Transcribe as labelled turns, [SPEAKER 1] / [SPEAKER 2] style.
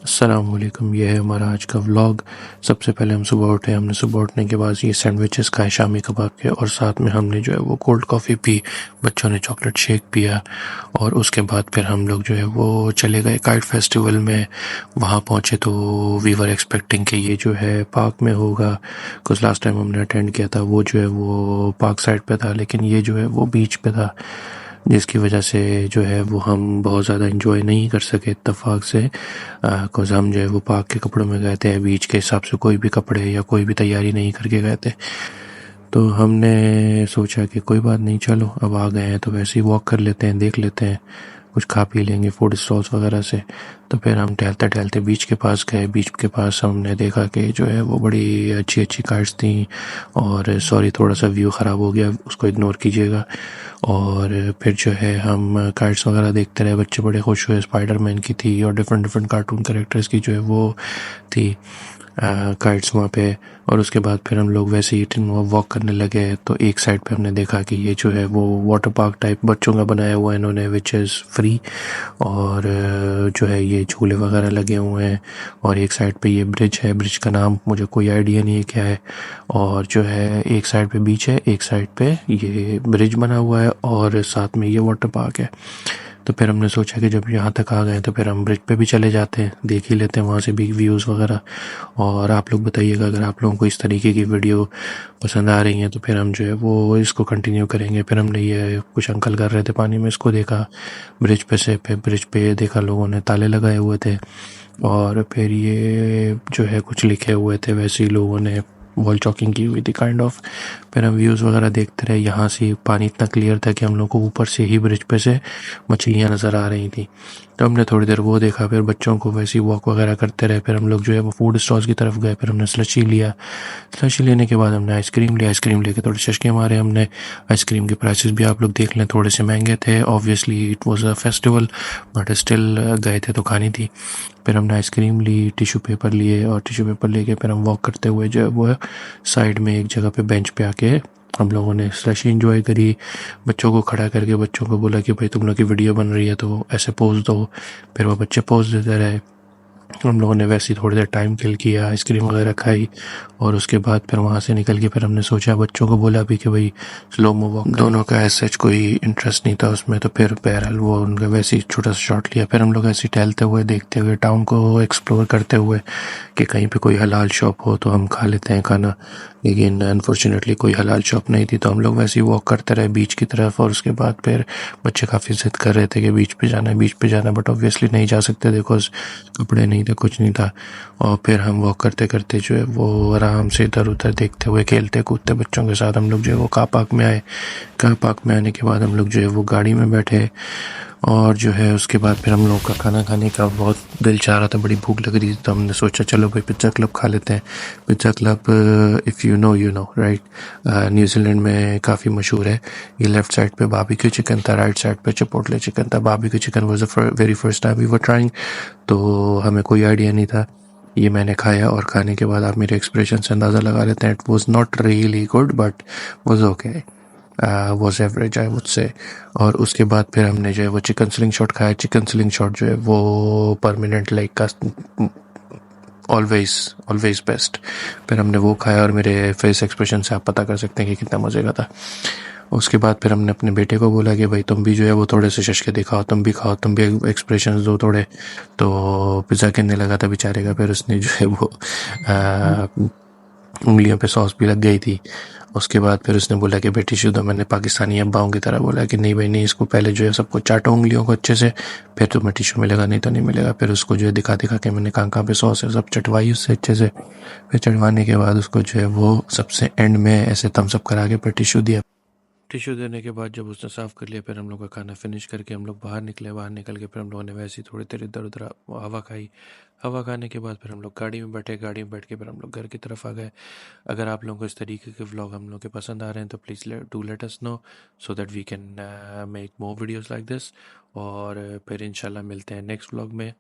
[SPEAKER 1] अस्सलामुअलैकुम। ये है हमारा आज का व्लॉग। सबसे पहले हम सुबह उठे। हमने सुबह उठने के बाद ये सैंडविचेस खाए शामी कबाब के, और साथ में हमने जो है वो कोल्ड कॉफ़ी पी। बच्चों ने चॉकलेट शेक पिया। और उसके बाद फिर हम लोग जो है वो चले गए काइट फेस्टिवल में। वहाँ पहुँचे तो वी वर एक्सपेक्टिंग कि ये जो है पार्क में होगा, कुछ लास्ट टाइम हमने अटेंड किया था वो जो है वो पार्क साइड पे था, लेकिन ये जो है वो बीच पे था, जिसकी वजह से जो है वो हम बहुत ज़्यादा इंजॉय नहीं कर सके इत्तेफाक से। बिकॉज हम जो है वो पार्क के कपड़ों में गए थे, बीच के हिसाब से कोई भी कपड़े या कोई भी तैयारी नहीं करके गए थे। तो हमने सोचा कि कोई बात नहीं, चलो अब आ गए हैं तो वैसे ही वॉक कर लेते हैं, देख लेते हैं, कुछ खा पी लेंगे फूड स्टॉल्स वगैरह से। तो फिर हम टहलते टहलते बीच के पास गए। बीच के पास हमने देखा कि जो है वो बड़ी अच्छी अच्छी कार्ड्स थी। और सॉरी, थोड़ा सा व्यू ख़राब हो गया, उसको इग्नोर कीजिएगा। और फिर जो है हम कार्ड्स वगैरह देखते रहे, बच्चे बड़े खुश हुए। स्पाइडरमैन की थी और डिफरेंट डिफरेंट कार्टून कैरेक्टर्स की जो है वो थी कार्ड्स वहाँ पे। और उसके बाद फिर हम लोग वैसे ही वॉक करने लगे। तो एक साइड पे हमने देखा कि ये जो है वो वाटर पार्क टाइप बच्चों का बनाया हुआ है इन्होंने, विच इज़ फ्री। और जो है ये झूले वगैरह लगे हुए हैं। और एक साइड पे ये ब्रिज है, ब्रिज का नाम मुझे कोई आइडिया नहीं है क्या है। और जो है एक साइड पे बीच है, एक साइड पे ये ब्रिज बना हुआ है, और साथ में ये वाटर पार्क है। तो फिर हमने सोचा कि जब यहाँ तक आ गए तो फिर हम ब्रिज पे भी चले जाते हैं, देख ही लेते हैं वहाँ से भी व्यूज़ वगैरह। और आप लोग बताइएगा अगर आप लोगों को इस तरीके की वीडियो पसंद आ रही हैं तो फिर हम जो है वो इसको कंटिन्यू करेंगे। फिर हमने ये कुछ अंकल कर रहे थे पानी में, इसको देखा ब्रिज पे से। फिर ब्रिज पे देखा लोगों ने ताले लगाए हुए थे, और फिर ये जो है कुछ लिखे हुए थे, वैसे ही लोगों ने वॉल चॉकिंग की हुई थी काइंड ऑफ। फिर हम व्यूज़ वगैरह देखते रहे। यहाँ से पानी इतना क्लियर था कि हम लोग को ऊपर से ही ब्रिज पे से मछलियाँ नज़र आ रही थी। तो हमने थोड़ी देर वो देखा, फिर बच्चों को वैसे ही वॉक वगैरह करते रहे। फिर हम लोग जो है वो फूड स्टॉल्स की तरफ गए। फिर हमने स्लशी लिया। स्लशी लेने के बाद हमने आइसक्रीम लिया। आइसक्रीम लेके थोड़े चश्के मारे हमने। आइसक्रीम के प्राइसेस भी आप लोग देख लें, थोड़े से महंगे थे। Obviously it was a festival, but still गए थे तो खानी थी। फिर हमने आइसक्रीम ली, टिश्यू पेपर लिए, और टिश्यू पेपर लेके फिर हम वॉक करते हुए जो है वो साइड में एक जगह पे बेंच पे आके हम लोगों ने स्लशी इंजॉय करी। बच्चों को खड़ा करके बच्चों को बोला कि भाई तुम लोग की वीडियो बन रही है तो ऐसे पोज दो। फिर वो बच्चे पोज देते रहे। हम लोगों ने वैसे ही थोड़ी देर टाइम किल किया, आइसक्रीम वगैरह खाई। और उसके बाद फिर वहाँ से निकल के फिर हमने सोचा, बच्चों को बोला भी कि भाई स्लो मो वॉक। दोनों का ऐसा कोई इंटरेस्ट नहीं था उसमें, तो फिर बहरहाल वो उनका वैसे ही छोटा सा शॉट लिया। फिर हम लोग ऐसे ही टहलते हुए, देखते हुए, टाउन को एक्सप्लोर करते हुए कि कहीं पे कोई हलाल शॉप हो तो हम खा लेते हैं खाना। लेकिन अनफॉर्चुनेटली कोई हलाल शॉप नहीं थी, तो हम लोग वैसे ही वॉक करते रहे बीच की तरफ। और उसके बाद फिर बच्चे काफ़ी जिद कर रहे थे कि बीच पे जाना है, बीच पे जाना है, बट ऑब्वियसली नहीं जा सकते, देखो कपड़े नहीं थे, कुछ नहीं था। और फिर हम वॉक करते करते जो है वो आराम से इधर उधर देखते हुए, खेलते कूदते बच्चों के साथ हम लोग जो है वो कार पार्क में आए। कार पार्क में आने के बाद हम लोग जो है वो गाड़ी में बैठे। और जो है उसके बाद फिर हम लोग का खाना खाने का बहुत दिल चाह रहा था, बड़ी भूख लग रही थी। तो हमने सोचा चलो भाई पिज़्ज़ा क्लब खा लेते हैं। Pizza club, if you know right, New Zealand में काफ़ी मशहूर है। ये लेफ़्ट साइड पे बारबेक्यू चिकन था, राइट साइड पे चिपोटले चिकन था। Barbecue chicken was the very first time we were trying, तो हमें कोई आइडिया नहीं था। ये मैंने खाया, और खाने के बाद आप मेरे एक्सप्रेशन से अंदाज़ा लगा लेते हैं। It was not really good but was okay, was average I would say. और उसके बाद फिर हमने जो है वो चिकन स्लिंग शॉट खाया। चिकन स्लिंग शॉट जो है वो परमानेंट लाइक का ऑलवेज ऑलवेज बेस्ट। फिर हमने वो खाया, और मेरे फेस एक्सप्रेशन से आप पता कर सकते हैं कि कितना मज़े का था। उसके बाद फिर हमने अपने बेटे को बोला कि भाई तुम भी जो है वो थोड़े से शश के दिखाओ, तुम भी खाओ, तुम भी एक्सप्रेशन दो थोड़े। तो पिज़्ज़ा कहने लगा था बेचारे का। फिर उसने जो है वो उंगलियों पे सॉस भी लग गई थी। उसके बाद फिर उसने बोला कि बेटी शुद्ध, मैंने पाकिस्तानी अब्बाओं की तरह बोला कि नहीं भाई नहीं, इसको पहले जो है सबको चाटो उंगलियों को अच्छे से, फिर तुम्हें टिश्यू मिलेगा, नहीं तो नहीं मिलेगा। फिर उसको जो है दिखा दिखा के मैंने कहाँ पे सॉस है सब चटवाई उससे अच्छे से। फिर चटवाने के बाद उसको जो है वो सबसे एंड में ऐसे थम्स अप करा के फिर टिश्यू दिया। टिश्यू देने के बाद जब उसने साफ़ कर लिया, फिर हम लोग का खाना फिनिश करके हम लोग बाहर निकले। बाहर निकल के फिर हम लोगों ने वैसे ही थोड़ी देर इधर उधर हवा खाई। हवा खाने के बाद फिर हम लोग गाड़ी में बैठे। गाड़ी में बैठ के फिर हम लोग घर की तरफ आ गए। अगर आप लोगों को इस तरीके के व्लॉग हम लोग के पसंद आ रहे हैं तो please do let us know, so that we can make more videos like this. और फिर इंशाल्लाह मिलते हैं नेक्स्ट व्लॉग में।